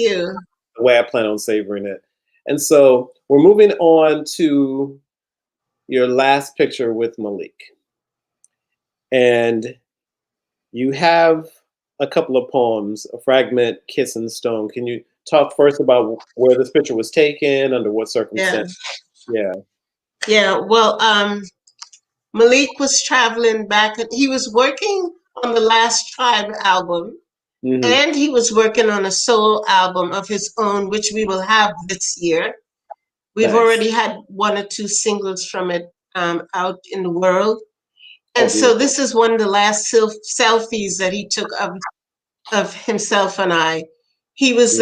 the way I plan on savoring it. And so we're moving on to your last picture with Malik. And you have a couple of poems, a fragment, Kiss and Stone. Can you talk first about where this picture was taken, under what circumstances? Yeah, well, Malik was traveling back, and he was working on the Last Tribe album, and he was working on a solo album of his own, which we will have this year. We've already had 1 or 2 singles from it out in the world. And so this is one of the last selfies that he took of himself and I. He was,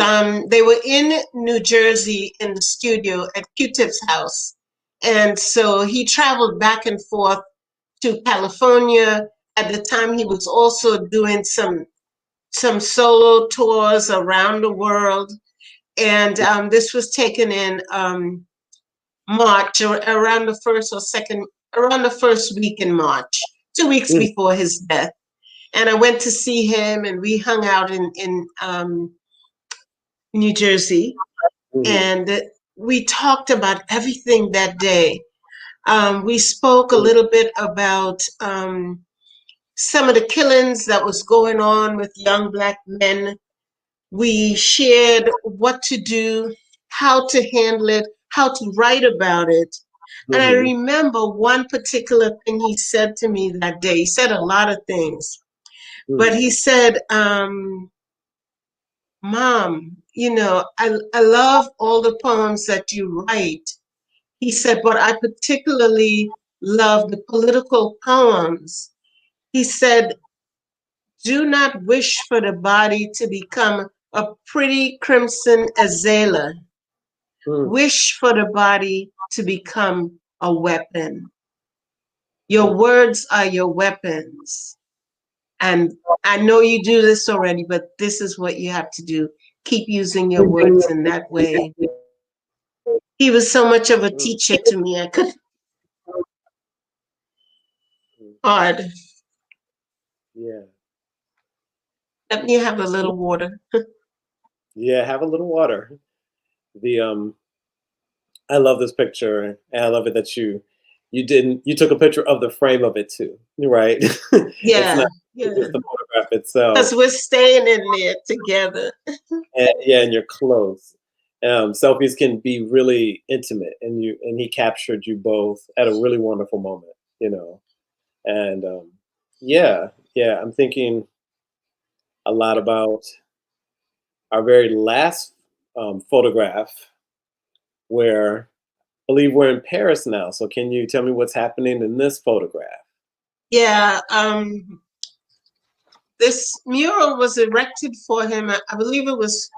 they were in New Jersey in the studio at Q-Tip's house. And so he traveled back and forth to California. At the time, he was also doing some solo tours around the world. And this was taken in March, or around the first week in March, 2 weeks before his death. And I went to see him, and we hung out in New Jersey, and we talked about everything that day. We spoke a little bit about some of the killings that was going on with young Black men. We shared what to do, how to handle it, how to write about it. And I remember one particular thing he said to me that day. He said a lot of things, but he said, Mom, you know, I love all the poems that you write. He said, but I particularly love the political poems. He said, do not wish for the body to become a pretty crimson azalea. Wish for the body to become a weapon. Your words are your weapons. And I know you do this already, but this is what you have to do. Keep using your words in that way. He was so much of a teacher to me. I could hard. Yeah. Let me have a little water. Yeah, have a little water. I love this picture, and I love it that you took a picture of the frame of it too, right? Yeah. It's not just the photograph itself. Because we're staying in there together. And you're close. Selfies can be really intimate, and he captured you both at a really wonderful moment, you know. And I'm thinking a lot about our very last photograph, where I believe we're in Paris now. So can you tell me what's happening in this photograph? Yeah, this mural was erected for him. I believe it was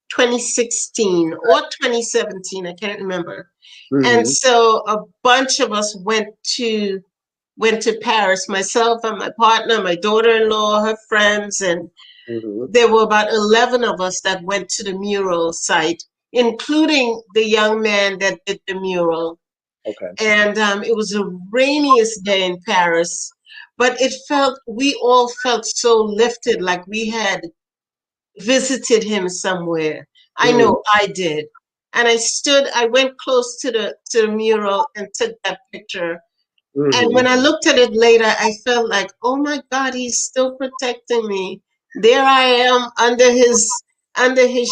2016 or 2017, I can't remember. And Mm-hmm. so a bunch of us went to Paris, myself and my partner, my daughter-in-law, her friends, and Mm-hmm. there were about 11 of us that went to the mural site, including the young man that did the mural. Okay. And it was the rainiest day in Paris, but we all felt so lifted, like we had visited him somewhere. I Mm-hmm. know I did. And I went close to the mural and took that picture. And when I looked at it later, I felt like, oh my God, he's still protecting me. There I am under his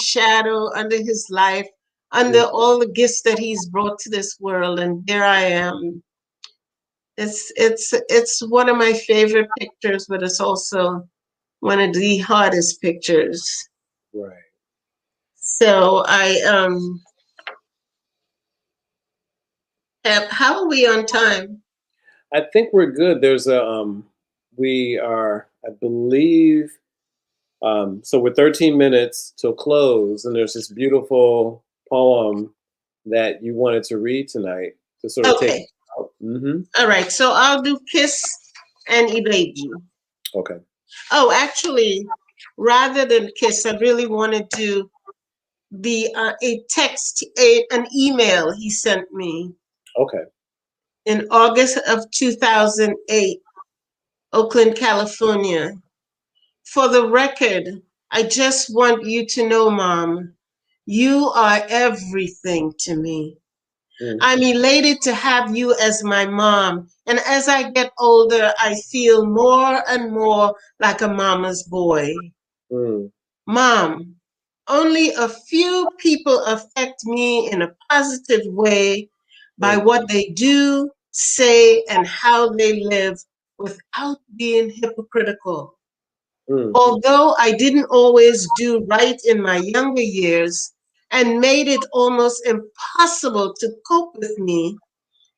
shadow, under his life, under all the gifts that he's brought to this world, and there I am. It's one of my favorite pictures, but it's also one of the hardest pictures. Right. So how are we on time? I think we're good. There's we are, I believe, so we're 13 minutes till close, and there's this beautiful poem that you wanted to read tonight to sort of take Okay. out. Mm-hmm. All right. So I'll do Kiss and Ibeji. Okay. Oh, actually, rather than Kiss, I really want to do an email he sent me Okay. in August of 2008, Oakland, California. For the record, I just want you to know, Mom, you are everything to me. Mm. I'm elated to have you as my mom. And as I get older, I feel more and more like a mama's boy. Mm. Mom, only a few people affect me in a positive way by what they do, say, and how they live without being hypocritical. Mm. Although I didn't always do right in my younger years and made it almost impossible to cope with me,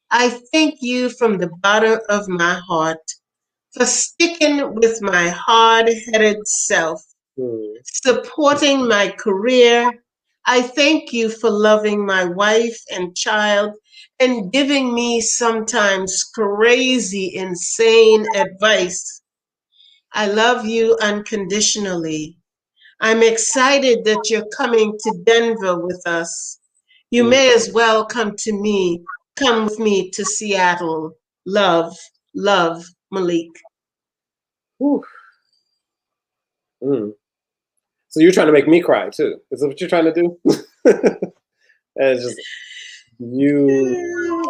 I thank you from the bottom of my heart for sticking with my hard-headed self, Mm. supporting my career. I thank you for loving my wife and child and giving me sometimes crazy, insane advice. I love you unconditionally. I'm excited that you're coming to Denver with us. You may as well come with me to Seattle. Love, love, Malik. Whew. Mm. So you're trying to make me cry too. Is that what you're trying to do? It's just you.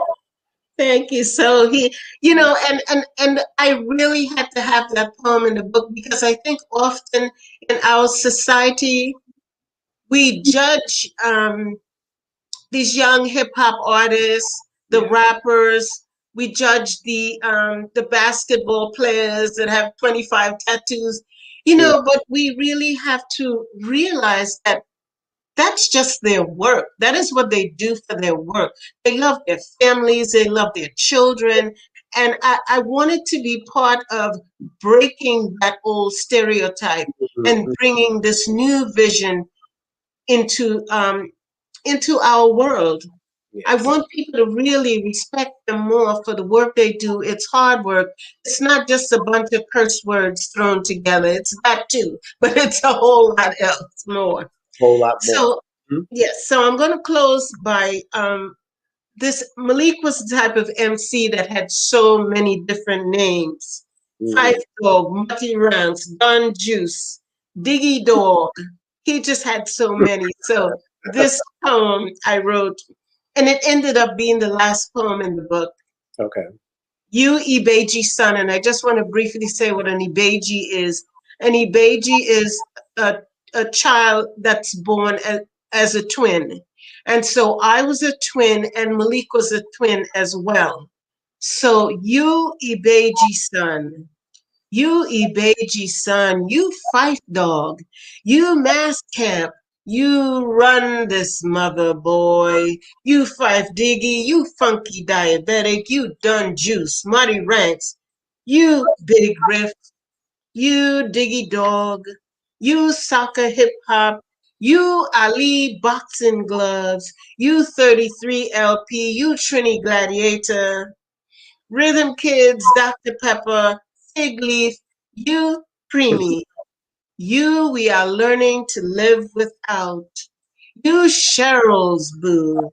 Thank you. So and I really had to have that poem in the book because I think often in our society we judge these young hip hop artists, the rappers. We judge the basketball players that have 25 tattoos, but we really have to realize that that's just their work. That is what they do for their work. They love their families, they love their children. And I wanted to be part of breaking that old stereotype and bringing this new vision into our world. Yes. I want people to really respect them more for the work they do. It's hard work. It's not just a bunch of curse words thrown together. It's that too, but it's a whole lot else more. Whole lot more. So, yes, so I'm going to close by this. Malik was the type of MC that had so many different names. Phife Dawg, Mutty Rance, Don Juice, Diggy Dog. He just had so many. So this poem I wrote, and it ended up being the last poem in the book. Okay. You Ibeji son, and I just want to briefly say what an Ibeji is. An Ibeji is a child that's born as a twin. And so I was a twin and Malik was a twin as well. So you Ibeji son, you Ibeji son, you Phife Dawg, you Mass Camp, you run this mother boy, you Phife Diggy, you funky diabetic, you Dun Juice, Muddy Ranks, you Big Riff, you Diggy Dog, you soccer hip hop, You Ali Boxing Gloves, you 33 LP, you Trini Gladiator, Rhythm Kids, Dr. Pepper, Fig Leaf, you Creamy. You We Are Learning to Live Without. You Cheryl's Boo.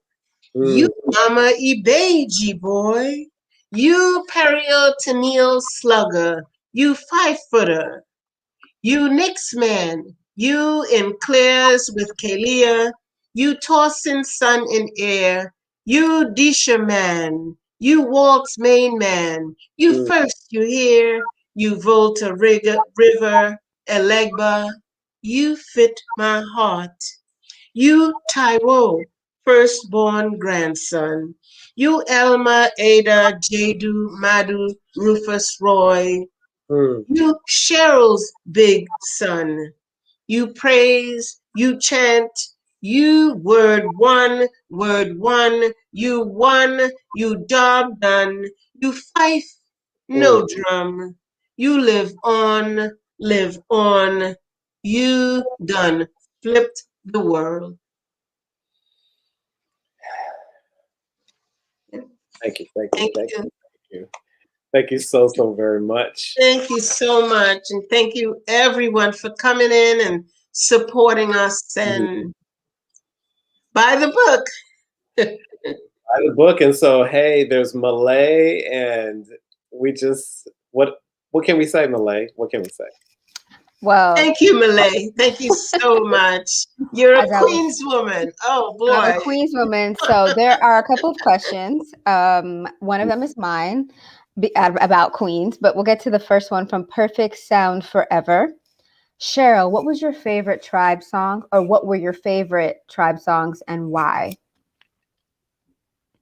You Mama Ibeji Boy. You Periotoneal Slugger. You Five Footer. You Knicks Man. You in Claire's with Kalia. You Torsin Sun in Air. You Disha Man. You Walt's Main Man. You First You Hear. You Volta River. Elegba. You Fit My Heart. You Taiwo, firstborn grandson. You Elma, Ada, Jadu, Madu, Rufus Roy. You Cheryl's big son. You praise, you chant, you word one, you won, you dog done, you fife, no drum. You live on, you done flipped the world. Thank you. Thank you so very much. Thank you so much. And thank you everyone for coming in and supporting us and buy the book. Buy the book. And so, hey, there's Malay, and we just, what can we say, Malay? What can we say? Well, thank you, Malay. Thank you so much. You're a Queens woman. Oh boy. I'm a Queens woman. So there are a couple of questions. One of them is mine about Queens, but we'll get to the first one from Perfect Sound Forever. Cheryl, what was your favorite tribe song, or what were your favorite tribe songs and why?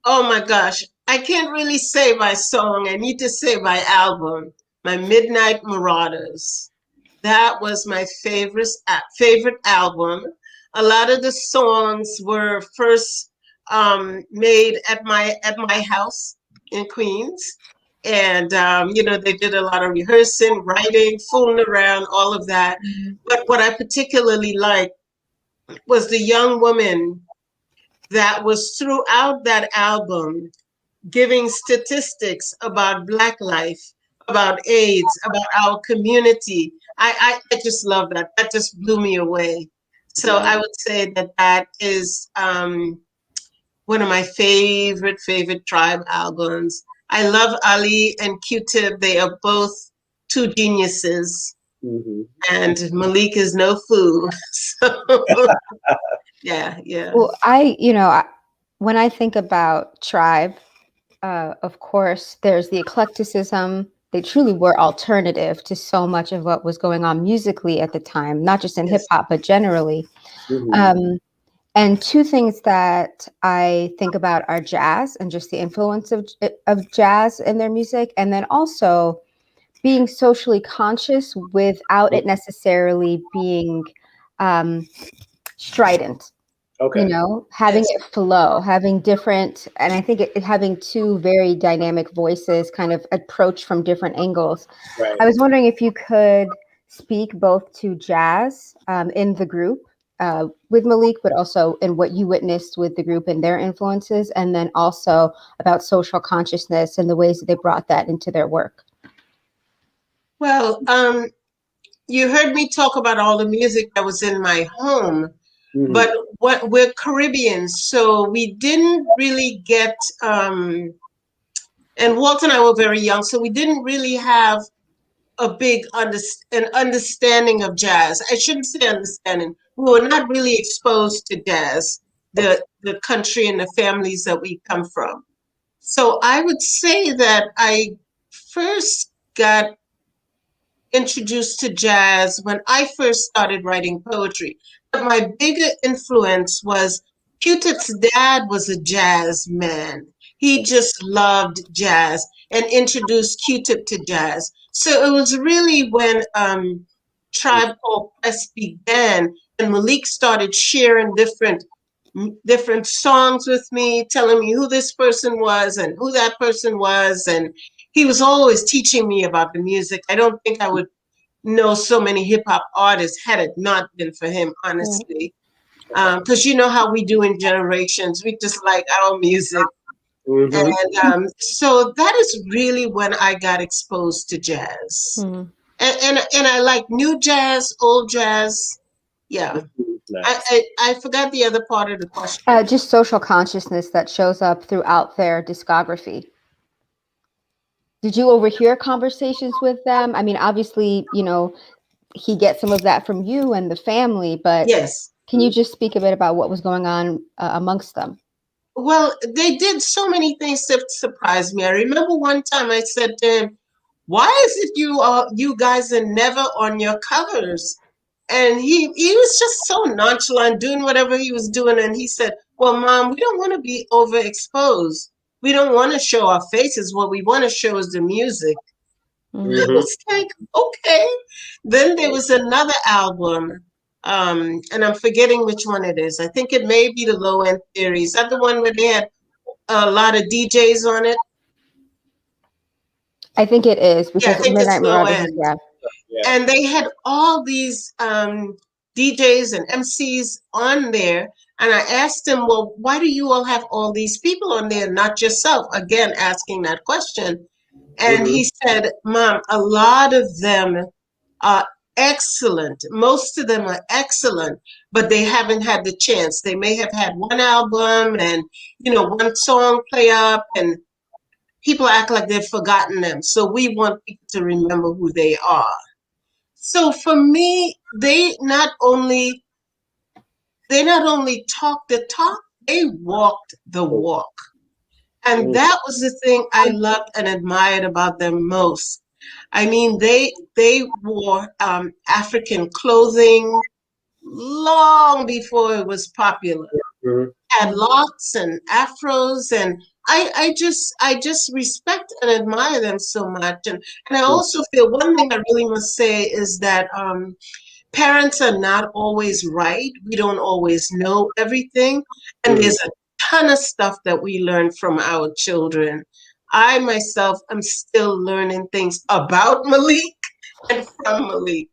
Oh my gosh. I can't really say my song. I need to say my album, my Midnight Marauders. That was my favorite album. A lot of the songs were first made at my house in Queens, and they did a lot of rehearsing, writing, fooling around, all of that. But what I particularly liked was the young woman that was throughout that album giving statistics about Black life, about AIDS, about our community. I just love that. That just blew me away. So I would say that is one of my favorite tribe albums. I love Ali and Q-Tip. They are both two geniuses. And Malik is no fool. So yeah. Well, when I think about tribe, of course, there's the eclecticism. They truly were alternative to so much of what was going on musically at the time, not just in hip hop, but generally. And two things that I think about are jazz and just the influence of jazz in their music, and then also being socially conscious without it necessarily being strident. Okay. Having it flow, having different, and I think having two very dynamic voices kind of approach from different angles. Right. I was wondering if you could speak both to jazz in the group with Malik, but also in what you witnessed with the group and their influences, and then also about social consciousness and the ways that they brought that into their work. Well, you heard me talk about all the music that was in my home. But we're Caribbean, so we didn't really get, and Walt and I were very young, so we didn't really have a big understanding of jazz. I shouldn't say understanding. We were not really exposed to jazz, the country and the families that we come from. So I would say that I first got introduced to jazz when I first started writing poetry. But my bigger influence was Q-Tip's dad was a jazz man. He just loved jazz and introduced Q-Tip to jazz. So it was really when Tribe Called Quest began and Malik started sharing different songs with me, telling me who this person was and who that person was. And he was always teaching me about the music. I don't think I would know so many hip hop artists had it not been for him, honestly. Because you know how we do in generations, we just like our music. And so that is really when I got exposed to jazz. Mhm. And I like new jazz, old jazz. Yeah. Nice. I forgot the other part of the question. Just social consciousness that shows up throughout their discography. Did you overhear conversations with them? I mean, obviously, you know, he gets some of that from you and the family, but Yes. can you just speak a bit about what was going on amongst them? Well, they did so many things to surprise me. I remember one time I said to him, "Why is it you guys are never on your covers?" And he was just so nonchalant, doing whatever he was doing. And he said, "Well, Mom, we don't want to be overexposed. We don't want to show our faces. What we want to show is the music." It was like, okay. Then there was another album, and I'm forgetting which one it is. I think it may be the Low End Theory. Is that the one where they had a lot of DJs on it? I think it is Yeah, I because think it's Midnight Low Marauders is, End. yeah. And they had all these DJs and MCs on there. And I asked him, well, why do you all have all these people on there, not yourself? Again, asking that question. And he said, Mom, a lot of them are excellent. Most of them are excellent, but they haven't had the chance. They may have had one album and, you know, one song play up, and people act like they've forgotten them. So we want people to remember who they are. So for me, they not only talked the talk, they walked the walk. And that was the thing I loved and admired about them most. I mean, they wore African clothing long before it was popular. Had locks and afros, and I just respect and admire them so much. And I also feel one thing I really must say is that parents are not always right. We don't always know everything. And there's a ton of stuff that we learn from our children. I myself am still learning things about Malik and from Malik.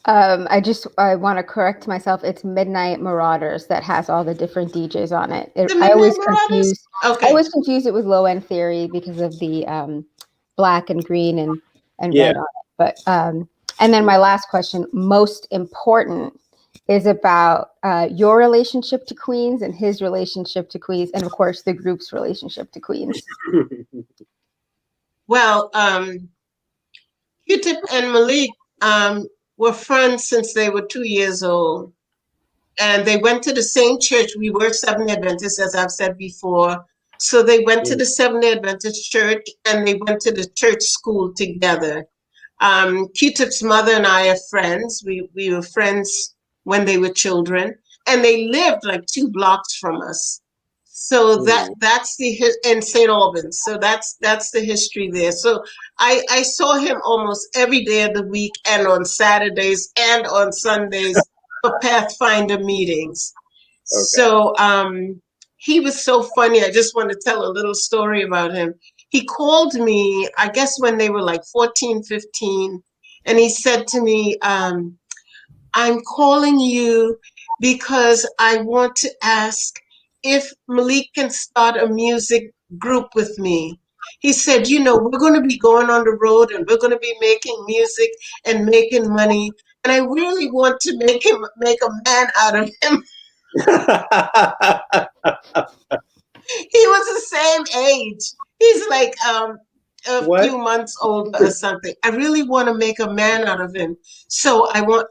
I want to correct myself. It's Midnight Marauders that has all the different DJs on it. I always confused it with Low End Theory because of the black and green and red on it. But and then my last question, most important, is about your relationship to Queens and his relationship to Queens, and of course the group's relationship to Queens. Well, Q-Tip and Malik were friends since they were 2 years old. And they went to the same church. We were Seventh-day Adventists, as I've said before. So they went to the Seventh-day Adventist church, and they went to the church school together. Q-Tip's mother and I are friends. We were friends when they were children, and they lived like 2 blocks from us. So that's in St. Albans. So that's the history there. So I saw him almost every day of the week, and on Saturdays and on Sundays for Pathfinder meetings. Okay. So he was so funny. I just want to tell a little story about him. He called me, I guess when they were like 14, 15, and he said to me, I'm calling you because I want to ask if Malik can start a music group with me. He said, you know, we're going to be going on the road and we're going to be making music and making money. And I really want to make a man out of him. He was the same age. He's like a few months older or something. I really want to make a man out of him. So I was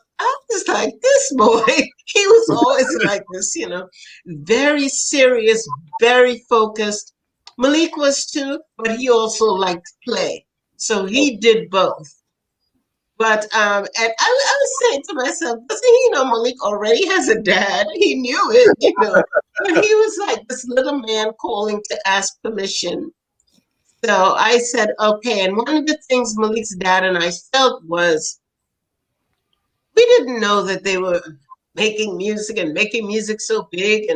like, this boy, he was always like this, you know, very serious, very focused. Malik was too, but he also liked to play. So he did both. But and I was saying to myself, doesn't he know Malik already has a dad? He knew it, you know. But he was like this little man calling to ask permission. So I said, okay. And one of the things Malik's dad and I felt was we didn't know that they were making music so big,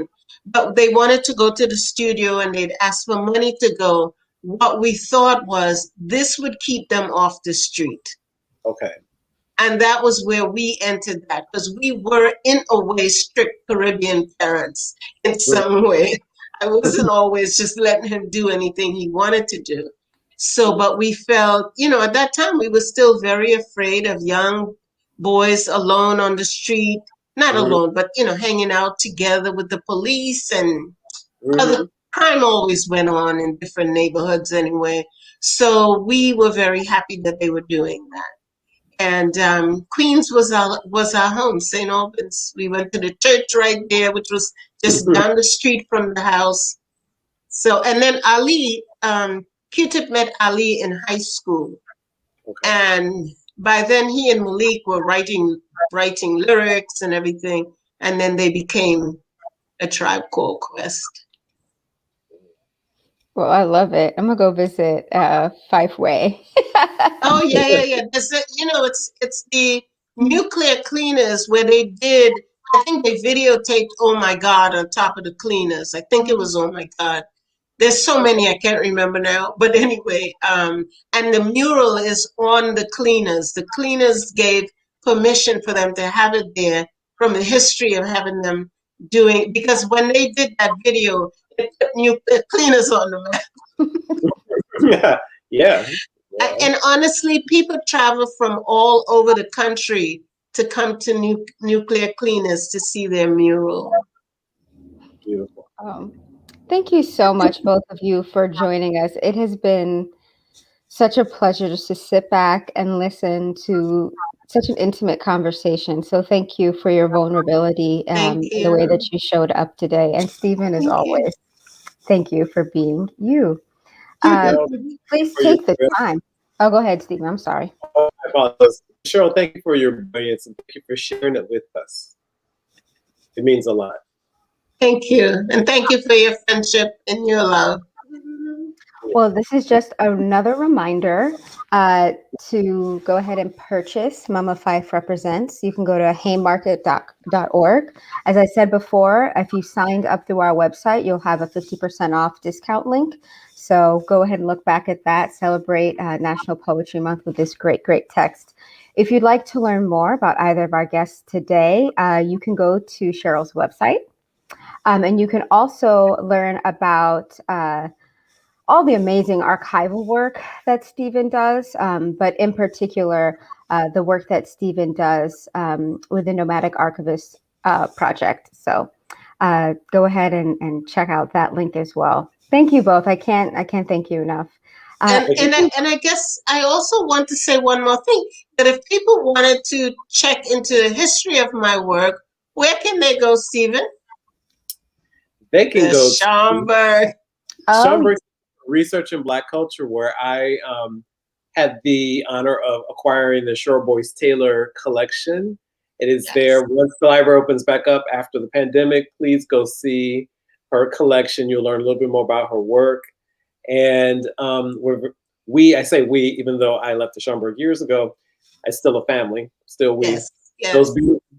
but they wanted to go to the studio and they'd ask for money to go. What we thought was this would keep them off the street. Okay. And that was where we entered that, because we were, in a way, strict Caribbean parents in some way. I wasn't always just letting him do anything he wanted to do. So, but we felt, at that time, we were still very afraid of young boys alone on the street, not alone, but, hanging out together with the police, and other crime always went on in different neighborhoods anyway. So we were very happy that they were doing that. And Queens was our home, St. Albans. We went to the church right there, which was just down the street from the house. So, and then Ali, Q-Tip met Ali in high school. Okay. And by then he and Malik were writing lyrics and everything. And then they became A Tribe Called Quest. Well, I love it. I'm gonna go visit Phife Way. Oh yeah. It's the Nuclear Cleaners where they did. I think they videotaped "Oh My God" on top of the Cleaners. I think it was "Oh My God." There's so many I can't remember now. But anyway, and the mural is on the Cleaners. The Cleaners gave permission for them to have it there from the history of having them doing, because when they did that video, they put Nuclear Cleaners on the map. Yeah. And honestly, people travel from all over the country to come to Nuclear Cleaners to see their mural. Beautiful. Thank you so much, both of you, for joining us. It has been such a pleasure just to sit back and listen to such an intimate conversation. So thank you for your vulnerability and the way that you showed up today. And Stephen, as always, thank you for being you. Please take the time. Oh, go ahead, Stephen. I'm sorry. Oh, I apologize. Cheryl, thank you for your brilliance and thank you for sharing it with us. It means a lot. Thank you. And thank you for your friendship and your love. Well, this is just another reminder to go ahead and purchase Mama Phife Represents. You can go to haymarket.org. As I said before, if you signed up through our website, you'll have a 50% off discount link. So go ahead and look back at that. Celebrate National Poetry Month with this great, great text. If you'd like to learn more about either of our guests today, you can go to Cheryl's website. And you can also learn about all the amazing archival work that Stephen does, but in particular, the work that Stephen does with the Nomadic Archivist project. So go ahead and check out that link as well. Thank you both. I can't thank you enough. And I guess I also want to say one more thing, that if people wanted to check into the history of my work, where can they go, Stephen? They can go Schomburg. Schomburg Research in Black Culture, where I had the honor of acquiring the Cheryl Boyce-Taylor collection. It is there. Once the library opens back up after the pandemic, please go see her collection. You'll learn a little bit more about her work. And I say we, even though I left the Schomburg years ago, I still a family, still we. Yes.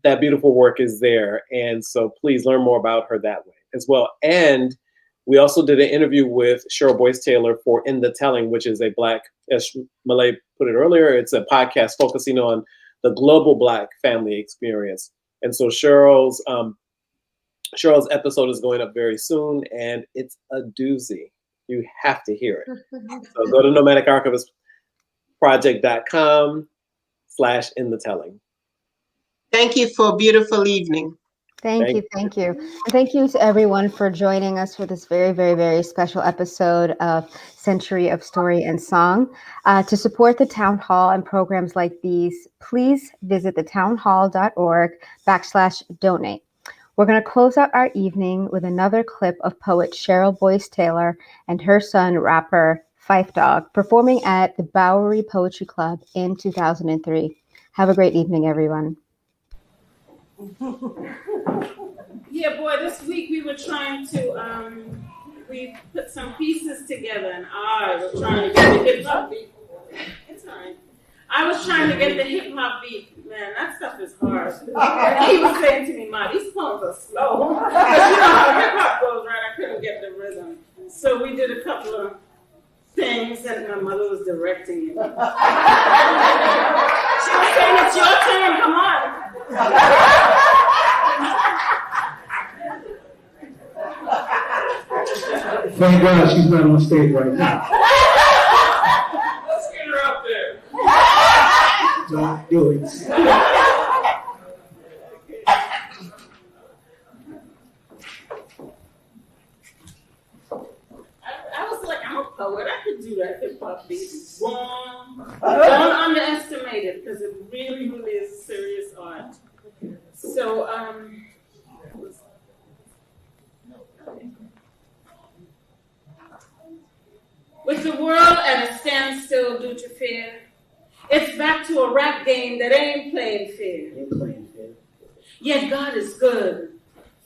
That beautiful work is there. And so please learn more about her that way as well. And we also did an interview with Cheryl Boyce-Taylor for In the Telling, which is a Black, as Malay put it earlier, it's a podcast focusing on the global Black family experience. And so Cheryl's episode is going up very soon, and it's a doozy. You have to hear it. So go to nomadicarchivistproject.com/inthettelling. Thank you for a beautiful evening. Thank you. And thank you to everyone for joining us for this very, very, very special episode of Century of Story and Song. To support the Town Hall and programs like these, please visit thetownhall.org/donate. We're going to close out our evening with another clip of poet Cheryl Boyce-Taylor and her son, rapper Phife Dawg, performing at the Bowery Poetry Club in 2003. Have a great evening, everyone. Yeah, boy, this week we were trying to, we put some pieces together, and I was trying to get the hip-hop beat. It's all right. I was trying to get the hip-hop beat. Man, that stuff is hard. He was saying to me, Ma, these poems are slow. But you know how hip-hop goes, right? I couldn't get the rhythm. So we did a couple of things, and my mother was directing it. was saying it's your turn, come on. Thank God she's not on stage right now. Let's get her up there. Don't do it. I was like, I'm a poet. I could do that hip hop beat. Wrong. Don't underestimate it because it really, really is serious art. So, with the world at a standstill due to fear, it's back to a rap game that ain't playing fair. Ain't playing fair. Yet God is good.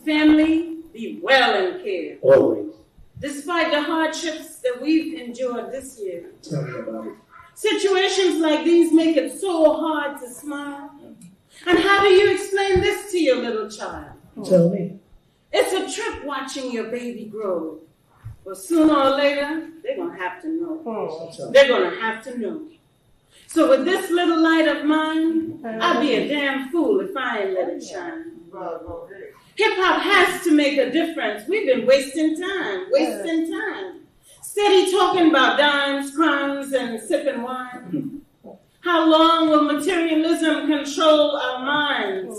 Family, be well and care. Always. Despite the hardships that we've endured this year. Tell me about it. Situations like these make it so hard to smile. And how do you explain this to your little child? Tell me. It's a trip watching your baby grow. But sooner or later, they're going to have to know. They're going to have to know. So with this little light of mine, I'd be a damn fool if I ain't let it shine. Hip-hop has to make a difference. We've been wasting time. Steady talking about dimes, crimes, and sipping wine. How long will materialism control our minds?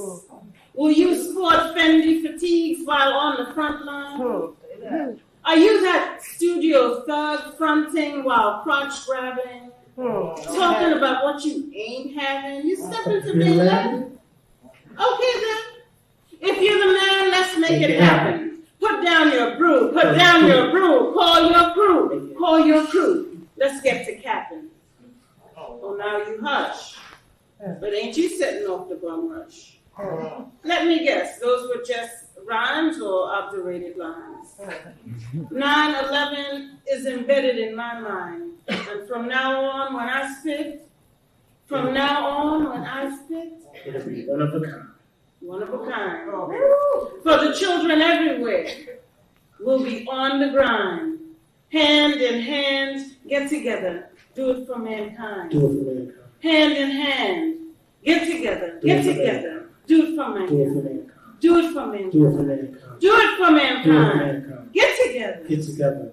Will you sport Fendi fatigues while on the front line? Are you that studio thug fronting while crotch grabbing? Talking about what you ain't having? You stepping to Big Love? Okay then. If you're the man, let's make it happen. Put down your brew. Put down your brew. Call your crew. Call your crew. Let's get to capping. Oh, now you hush. But ain't you setting off the bum rush? Let me guess. Those were just rhymes or obdurated lines? 9/11 is embedded in my mind. And from now on, when I spit, it'll be one of a kind. One of a kind. For the children everywhere, we'll be on the grind. Hand in hand, get together, do it for mankind. Do it for mankind. Hand in hand, get together, do it for mankind. Do it for mankind. Do it for mankind. Do it for mankind. Do it for mankind. Get together. Get together.